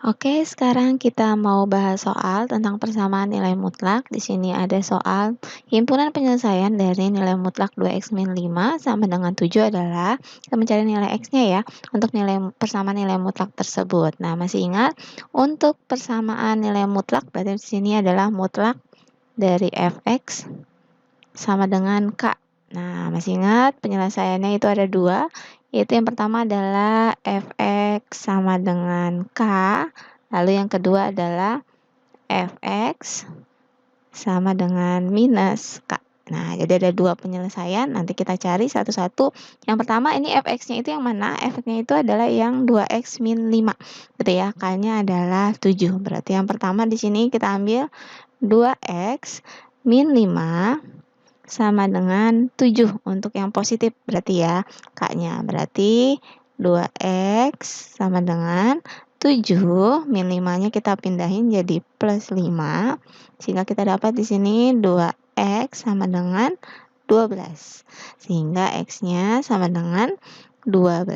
Oke, sekarang kita mau bahas soal tentang persamaan nilai mutlak. Di sini ada soal himpunan penyelesaian dari nilai mutlak 2x-5 sama dengan 7 adalah kita mencari nilai x-nya ya, untuk nilai persamaan nilai mutlak tersebut. Nah, masih ingat untuk persamaan nilai mutlak berarti di sini adalah mutlak dari fx sama dengan k. Nah, masih ingat penyelesaiannya itu ada dua, yaitu yang pertama adalah fx sama dengan k, lalu yang kedua adalah fx sama dengan minus k. Nah, jadi ada dua penyelesaian, nanti kita cari satu-satu. Yang pertama ini fx-nya itu yang mana? Fx-nya itu adalah yang 2x min 5. Gitu ya, k-nya adalah 7. Berarti yang pertama di sini kita ambil 2x min 5 sama dengan 7 untuk yang positif berarti ya k-nya. Berarti 2x sama dengan 7 min 5-nya kita pindahin jadi plus 5 sehingga kita dapat di sini 2x sama dengan 12. Sehingga x-nya sama dengan 12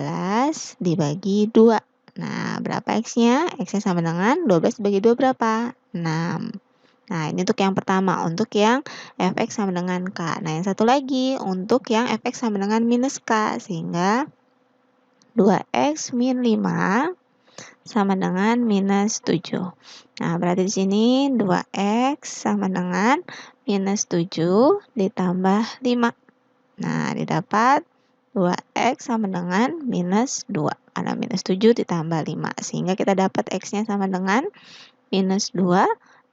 dibagi 2. Nah, berapa x-nya? X-nya sama dengan 12 dibagi 2 berapa? 6. Nah, ini untuk yang pertama, untuk yang fx sama dengan k. Nah, yang satu lagi untuk yang fx sama dengan minus k, sehingga 2x min 5 sama dengan minus 7. Nah, berarti di sini 2x sama dengan minus 7 ditambah 5. Nah, didapat 2x sama dengan minus 2. Karena minus 7 ditambah 5. Sehingga kita dapat x-nya sama dengan minus 2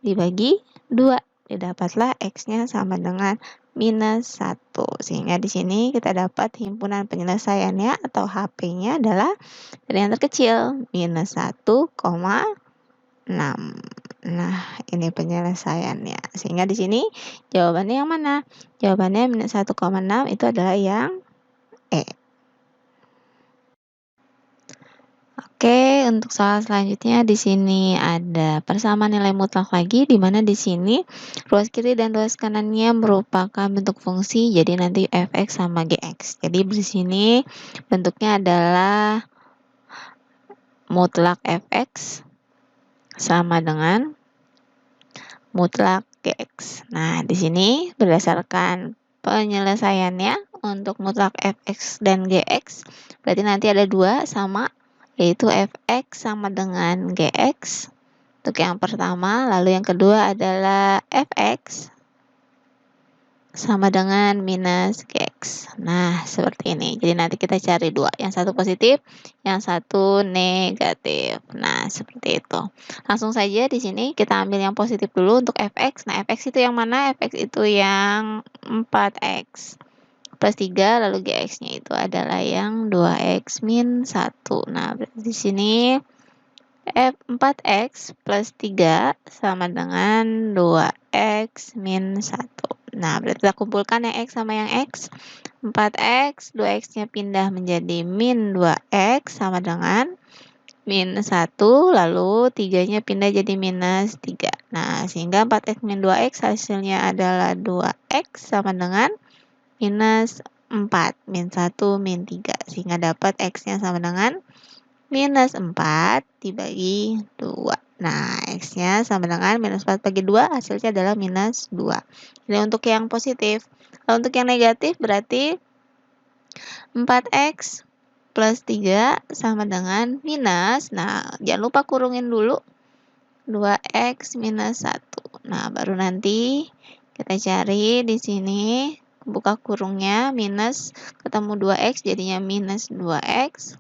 dibagi 2. Didapatlah x-nya sama dengan minus 1. Sehingga di sini kita dapat himpunan penyelesaiannya atau HP-nya adalah dari yang terkecil, minus 1,6. Nah, ini penyelesaiannya. Sehingga di sini jawabannya yang mana? Jawabannya minus 1,6 itu adalah yang E. Oke, untuk soal selanjutnya di sini ada persamaan nilai mutlak lagi, di mana di sini ruas kiri dan ruas kanannya merupakan bentuk fungsi, jadi nanti fx sama gx. Jadi di sini bentuknya adalah mutlak fx sama dengan mutlak gx. Nah, di sini berdasarkan penyelesaiannya untuk mutlak fx dan gx, berarti nanti ada dua sama, yaitu fx sama dengan gx untuk yang pertama, lalu yang kedua adalah fx sama dengan minus gx. Nah, seperti ini. Jadi nanti kita cari dua, yang satu positif, yang satu negatif. Nah, seperti itu. Langsung saja di sini kita ambil yang positif dulu untuk fx. Nah, fx itu yang mana? Fx itu yang 4x plus 3, lalu gx-nya itu adalah yang 2x min 1. Nah, berarti di sini 4x plus 3 sama dengan 2x min 1. Nah, berarti kita kumpulkan yang x sama yang x. 4x, 2x-nya pindah menjadi min 2x sama dengan min 1, lalu 3-nya pindah jadi minus 3. Nah, sehingga 4x min 2x hasilnya adalah 2x sama dengan minus 4. Min 1, min 3. Sehingga dapat x-nya sama dengan minus 4 dibagi 2. Nah, x-nya sama dengan minus 4 bagi 2, hasilnya adalah minus 2. Ini untuk yang positif. Lalu untuk yang negatif berarti 4x plus 3 sama dengan minus. Nah, jangan lupa kurungin dulu 2x minus 1. Nah, baru nanti kita cari di sini, buka kurungnya, minus ketemu 2x jadinya minus 2x.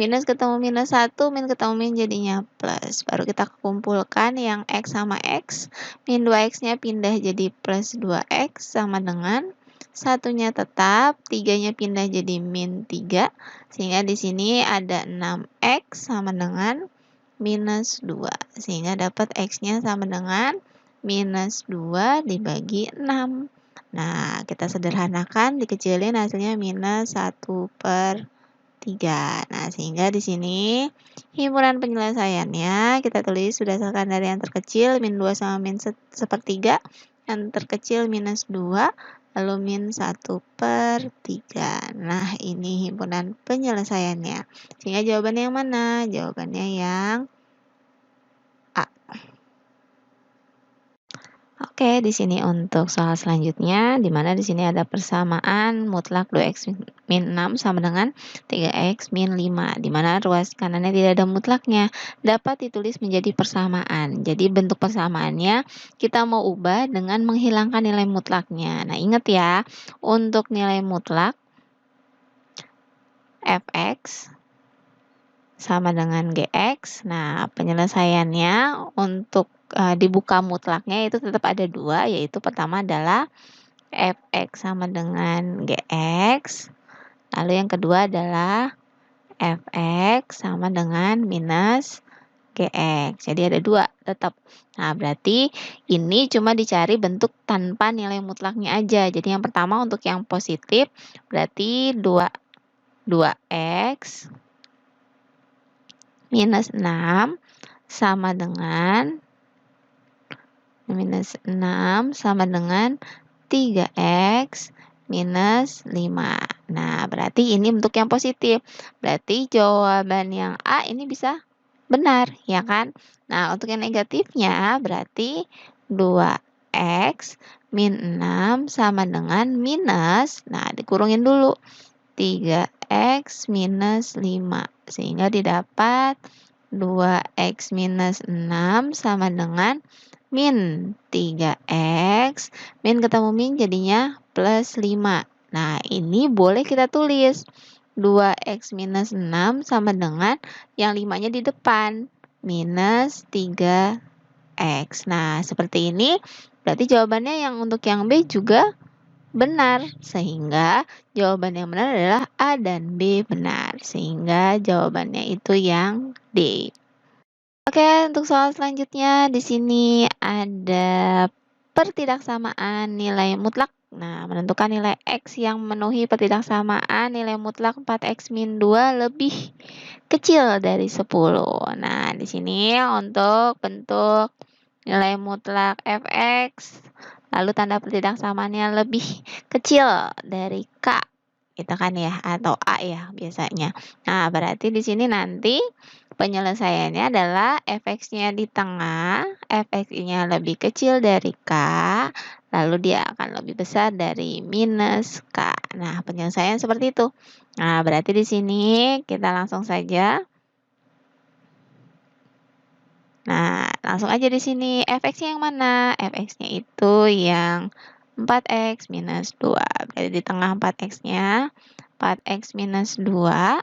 Minus ketemu minus 1, min ketemu min jadinya plus. Baru kita kumpulkan yang x sama x. Min 2x-nya pindah jadi plus 2x sama dengan satunya tetap, 3-nya pindah jadi min 3. Sehingga di sini ada 6x sama dengan minus 2. Sehingga dapat x-nya sama dengan minus 2 dibagi 6. Nah, kita sederhanakan, dikecilin hasilnya minus 1/3. Nah, sehingga di sini himpunan penyelesaiannya kita tulis berdasarkan dari yang terkecil min 2 sama min 1/3, yang terkecil minus 2, lalu min 1/3. Nah, ini himpunan penyelesaiannya. Sehingga jawabannya yang mana? Jawabannya yang Oke, di sini untuk soal selanjutnya, di mana di sini ada persamaan mutlak 2x min 6 sama dengan 3x min 5, di mana ruas kanannya tidak ada mutlaknya. Dapat ditulis menjadi persamaan. Jadi bentuk persamaannya kita mau ubah dengan menghilangkan nilai mutlaknya. Nah, ingat ya, untuk nilai mutlak fx sama dengan gx. Nah, penyelesaiannya untuk dibuka mutlaknya itu tetap ada dua, yaitu pertama adalah fx sama dengan gx. Lalu yang kedua adalah fx sama dengan minus gx. Jadi ada dua tetap. Nah, berarti ini cuma dicari bentuk tanpa nilai mutlaknya aja. Jadi yang pertama untuk yang positif berarti 2x minus 6 sama dengan minus 6 sama dengan 3x minus 5. Nah, berarti ini bentuk yang positif. Berarti jawaban yang A ini bisa benar, ya kan? Nah, untuk yang negatifnya berarti 2x min 6 sama dengan minus, nah dikurungin dulu, 3x minus 5. Sehingga didapat 2x minus 6 sama dengan min 3x, min ketemu min jadinya plus 5. Nah, ini boleh kita tulis 2x minus 6 sama dengan yang 5-nya di depan, minus 3x. Nah, seperti ini, berarti jawabannya yang untuk yang B juga benar. Sehingga jawaban yang benar adalah A dan B benar. Sehingga jawabannya itu yang D. Oke, untuk soal selanjutnya di sini ada pertidaksamaan nilai mutlak. Nah, menentukan nilai X yang memenuhi pertidaksamaan nilai mutlak 4x min 2 lebih kecil dari 10. Nah, di sini untuk bentuk nilai mutlak fx, lalu tanda pertidaksamaannya lebih kecil dari K. Itu kan ya, atau A ya biasanya. Nah, berarti di sini nanti penyelesaiannya adalah fx-nya di tengah, fx-nya lebih kecil dari K, lalu dia akan lebih besar dari minus K. Nah, penyelesaian seperti itu. Nah, berarti di sini kita langsung saja. Nah, langsung aja di sini fx-nya yang mana? Fx-nya itu yang 4x minus 2. Berarti di tengah 4x-nya, 4x minus 2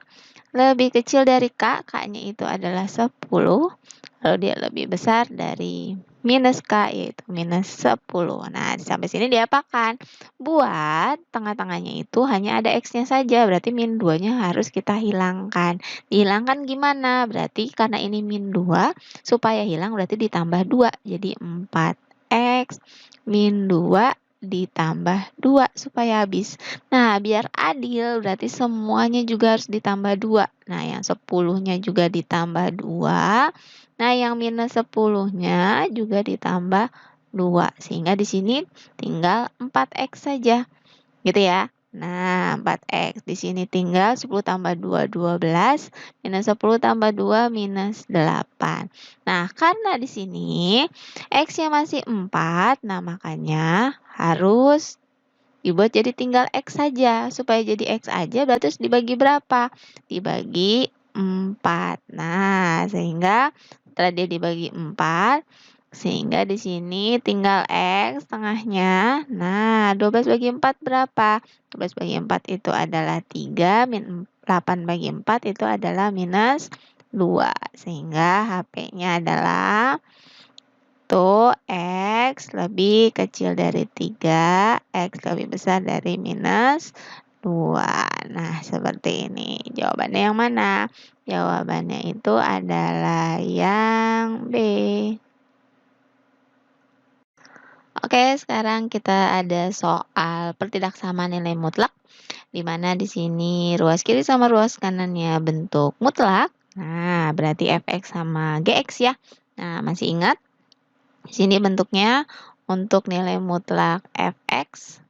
lebih kecil dari K, K-nya itu adalah 10, lalu dia lebih besar dari minus K, yaitu minus 10. Nah, sampai sini diapakan? Buat tengah-tengahnya itu hanya ada X-nya saja, berarti min 2-nya harus kita hilangkan. Dihilangkan gimana? Berarti karena ini min 2, supaya hilang berarti ditambah 2, jadi 4X min 2 ditambah 2 supaya habis. Nah, biar adil berarti semuanya juga harus ditambah 2. Nah, yang 10-nya juga ditambah 2. Nah, yang minus 10-nya juga ditambah 2. Sehingga di sini tinggal 4x saja. Gitu ya. Nah, 4x. Di sini tinggal 10 tambah 2, 12. Minus 10 tambah 2, minus 8. Nah, karena di sini x-nya masih 4, nah makanya harus dibuat jadi tinggal X saja. Supaya jadi X aja berarti harus dibagi berapa? Dibagi 4. Nah, sehingga setelah dia dibagi 4, sehingga di sini tinggal X tengahnya. Nah, 12 bagi 4 berapa? 12 bagi 4 itu adalah 3, min 8 bagi 4 itu adalah minus 2. Sehingga HP-nya adalah tuh X lebih kecil dari 3, X lebih besar dari minus 2. Nah, seperti ini. Jawabannya yang mana? Jawabannya itu adalah yang B. Oke, sekarang kita ada soal pertidaksamaan nilai mutlak, di mana di sini ruas kiri sama ruas kanannya bentuk mutlak. Nah, berarti fx sama gx ya. Nah, masih ingat? Di sini bentuknya untuk nilai mutlak fx.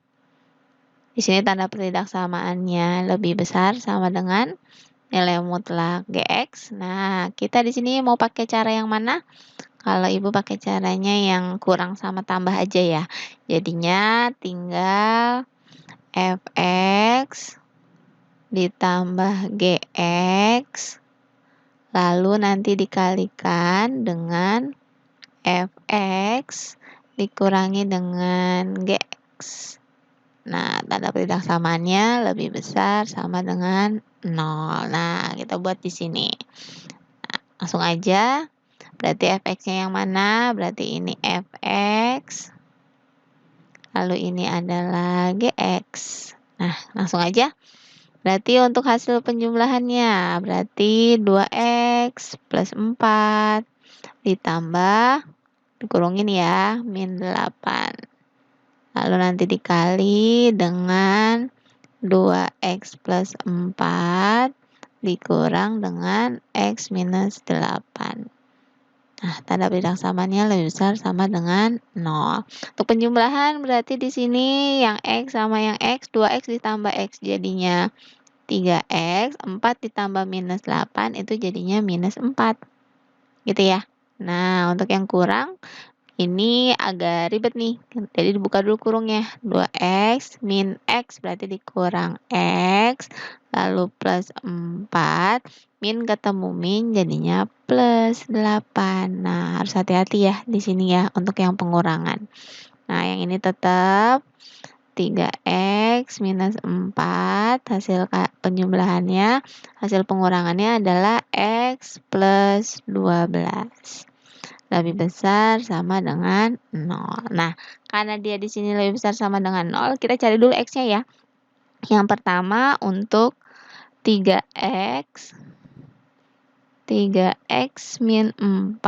Di sini tanda pertidaksamaannya lebih besar sama dengan nilai mutlak gx. Nah, kita di sini mau pakai cara yang mana? Kalau Ibu pakai caranya yang kurang sama tambah aja ya. Jadinya tinggal fx ditambah gx, lalu nanti dikalikan dengan fx dikurangi dengan gx. Nah, tanda peridak samanya lebih besar sama dengan 0. Nah, kita buat di sini. Nah, langsung aja. Berarti fx-nya yang mana? Berarti ini fx. Lalu ini adalah gx. Nah, langsung aja. Berarti untuk hasil penjumlahannya, berarti 2x plus 4 ditambah, dikurungin ya, min 8. Lalu nanti dikali dengan 2x plus 4 dikurang dengan x minus 8. Nah, tanda peridak samanya lebih besar sama dengan 0. Untuk penjumlahan berarti di sini yang x sama yang x, 2x ditambah x jadinya 3x, 4 ditambah minus 8 itu jadinya minus 4. Gitu ya. Nah, untuk yang kurang ini agak ribet nih. Jadi dibuka dulu kurungnya. 2x min x berarti dikurang x. Lalu plus 4. Min ketemu min jadinya plus 8. Nah, harus hati-hati ya di sini ya untuk yang pengurangan. Nah, yang ini tetap 3x minus 4. Hasil penjumlahannya, hasil pengurangannya adalah x plus 12. Lebih besar sama dengan 0. Nah, karena dia di sini lebih besar sama dengan 0, kita cari dulu x-nya ya. Yang pertama untuk 3x. 3x min 4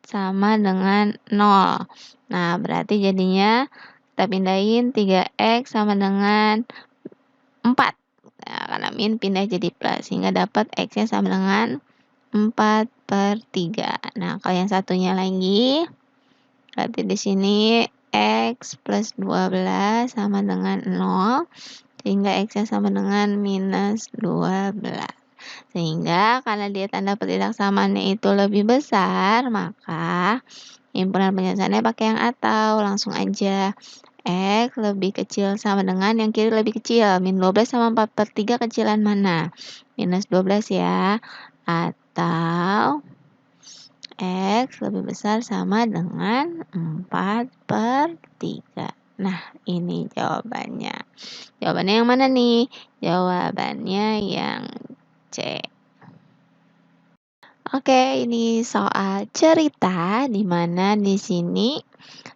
sama dengan 0. Nah, berarti jadinya kita pindahin 3x sama dengan 4. Nah, karena min pindah jadi plus, sehingga dapat x-nya sama dengan 4/3. Nah, kalau yang satunya lagi, berarti di sini x plus 12 sama dengan 0, sehingga x-nya sama dengan minus 12. Sehingga karena dia tanda peridak samanya itu lebih besar, maka himpunan penyelesaiannya pakai yang atau. Langsung aja. X lebih kecil sama dengan yang kiri lebih kecil. Min 12 sama 4/3 kecilan mana? Minus 12 ya. Atau X lebih besar sama dengan 4/3. Nah, ini jawabannya. Jawabannya yang mana nih? Jawabannya yang C. Oke, ini soal cerita di mana di sini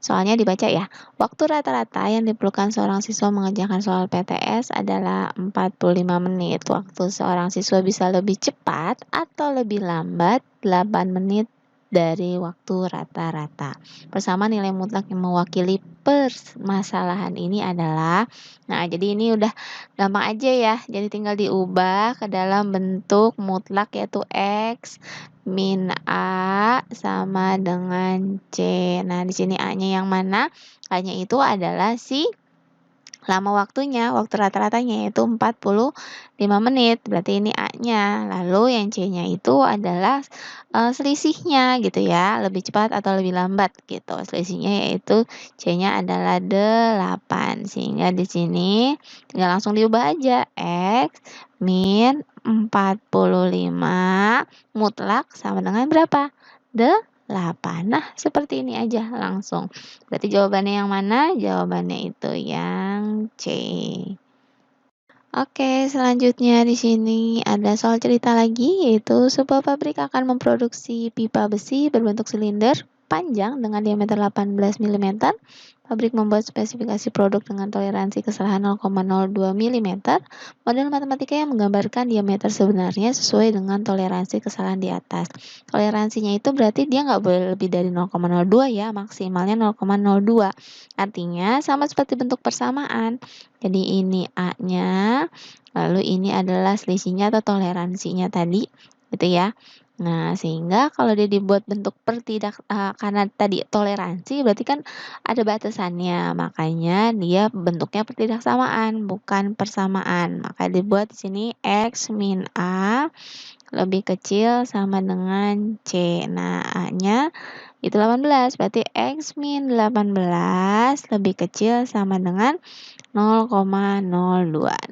soalnya dibaca ya. Waktu rata-rata yang diperlukan seorang siswa mengerjakan soal PTS adalah 45 menit. Waktu seorang siswa bisa lebih cepat atau lebih lambat 8 menit dari waktu rata-rata. Bersama nilai mutlak yang mewakili permasalahan ini adalah, nah jadi ini udah gampang aja ya. Jadi tinggal diubah ke dalam bentuk mutlak yaitu X min A sama dengan C. Nah, di sini A-nya yang mana? A-nya itu adalah si lama waktunya, waktu rata-ratanya yaitu 45 menit. Berarti ini A-nya. Lalu yang C-nya itu adalah selisihnya gitu ya, lebih cepat atau lebih lambat gitu. Selisihnya yaitu C-nya adalah 8. Sehingga di sini tinggal langsung diubah aja. X min 45 mutlak sama dengan berapa? 8. Nah, seperti ini aja langsung. Berarti jawabannya yang mana? Jawabannya itu yang C. Oke, selanjutnya di sini ada soal cerita lagi, yaitu sebuah pabrik akan memproduksi pipa besi berbentuk silinder panjang dengan diameter 18 mm. Pabrik membuat spesifikasi produk dengan toleransi kesalahan 0,02 mm. Model matematika yang menggambarkan diameter sebenarnya sesuai dengan toleransi kesalahan di atas. Toleransinya itu berarti dia nggak boleh lebih dari 0,02 ya, maksimalnya 0,02. Artinya sama seperti bentuk persamaan. Jadi ini A-nya, lalu ini adalah selisihnya atau toleransinya tadi, gitu ya. Nah, sehingga kalau dia dibuat bentuk karena tadi toleransi berarti kan ada batasannya, makanya dia bentuknya pertidaksamaan, bukan persamaan. Maka dibuat di sini X min A lebih kecil sama dengan C. Nah, A-nya itu 18, berarti X min 18 lebih kecil sama dengan 0,02.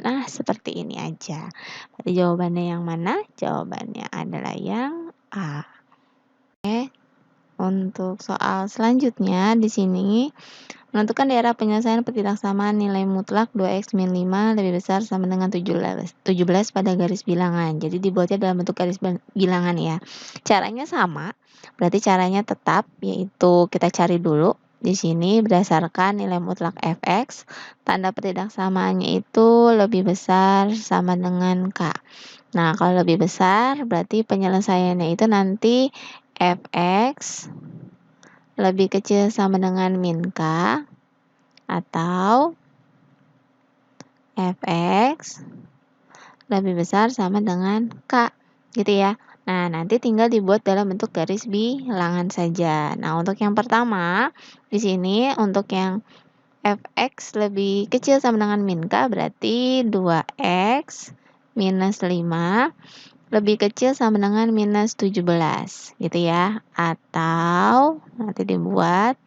Nah, seperti ini aja. Berarti jawabannya yang mana? Jawabannya adalah yang A. Oke, untuk soal selanjutnya di sini menentukan daerah penyelesaian ketidaksamaan nilai mutlak 2x min 5 lebih besar sama dengan 17 pada garis bilangan. Jadi dibuatnya dalam bentuk garis bilangan ya. Caranya sama, berarti caranya tetap, yaitu kita cari dulu di sini berdasarkan nilai mutlak fx, tanda ketidaksamaannya itu lebih besar sama dengan K. Nah, kalau lebih besar berarti penyelesaiannya itu nanti fx lebih kecil sama dengan min K, atau fx lebih besar sama dengan K, gitu ya. Nah, nanti tinggal dibuat dalam bentuk garis bilangan saja. Nah, untuk yang pertama, di sini untuk yang fx lebih kecil sama dengan min K, berarti 2x minus 5 lebih kecil sama dengan minus 17, gitu ya. Atau nanti dibuat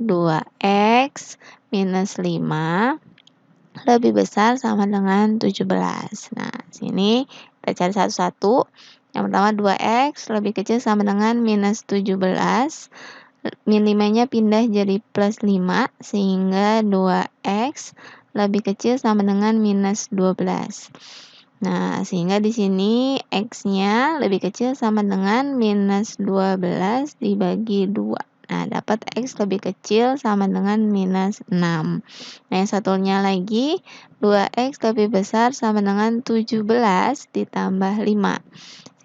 2x minus 5 lebih besar sama dengan 17. Nah, sini kita cari satu-satu. Yang pertama 2x lebih kecil sama dengan minus 17. Min 5-nya pindah jadi plus 5, sehingga 2x lebih kecil sama dengan minus 12. Nah, sehingga di sini x-nya lebih kecil sama dengan minus 12 dibagi 2. Nah, dapat x lebih kecil sama dengan minus 6. Nah, yang satunya lagi, 2x lebih besar sama dengan 17 ditambah 5.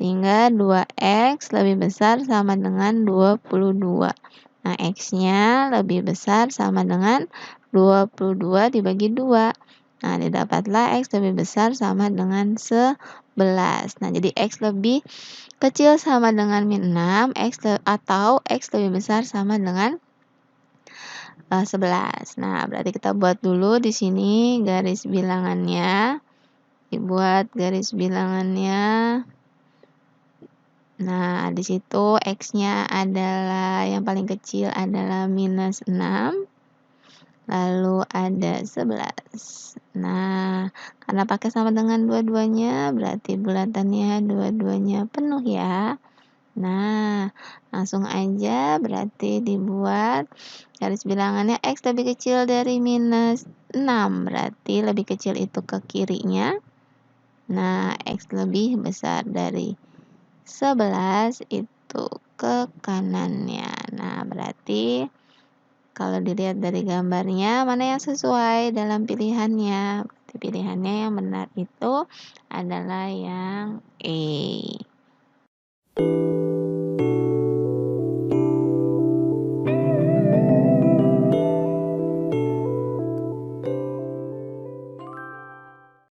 Sehingga 2x lebih besar sama dengan 22. Nah, x-nya lebih besar sama dengan 22 dibagi 2. Nah, didapatlah x lebih besar sama dengan 11. Nah, jadi x lebih kecil sama dengan min 6, atau x lebih besar sama dengan 11. Nah, berarti kita buat dulu di sini garis bilangannya. Dibuat garis bilangannya. Nah, di situ x-nya adalah yang paling kecil adalah minus 6. Lalu ada 11. Nah, karena pakai sama dengan dua-duanya, berarti bulatannya dua-duanya penuh ya. Nah, langsung aja berarti dibuat garis bilangannya x lebih kecil dari minus 6. Berarti lebih kecil itu ke kirinya. Nah, x lebih besar dari 11 itu ke kanannya. Nah, berarti kalau dilihat dari gambarnya, mana yang sesuai dalam pilihannya? Berarti pilihannya yang benar itu adalah yang E.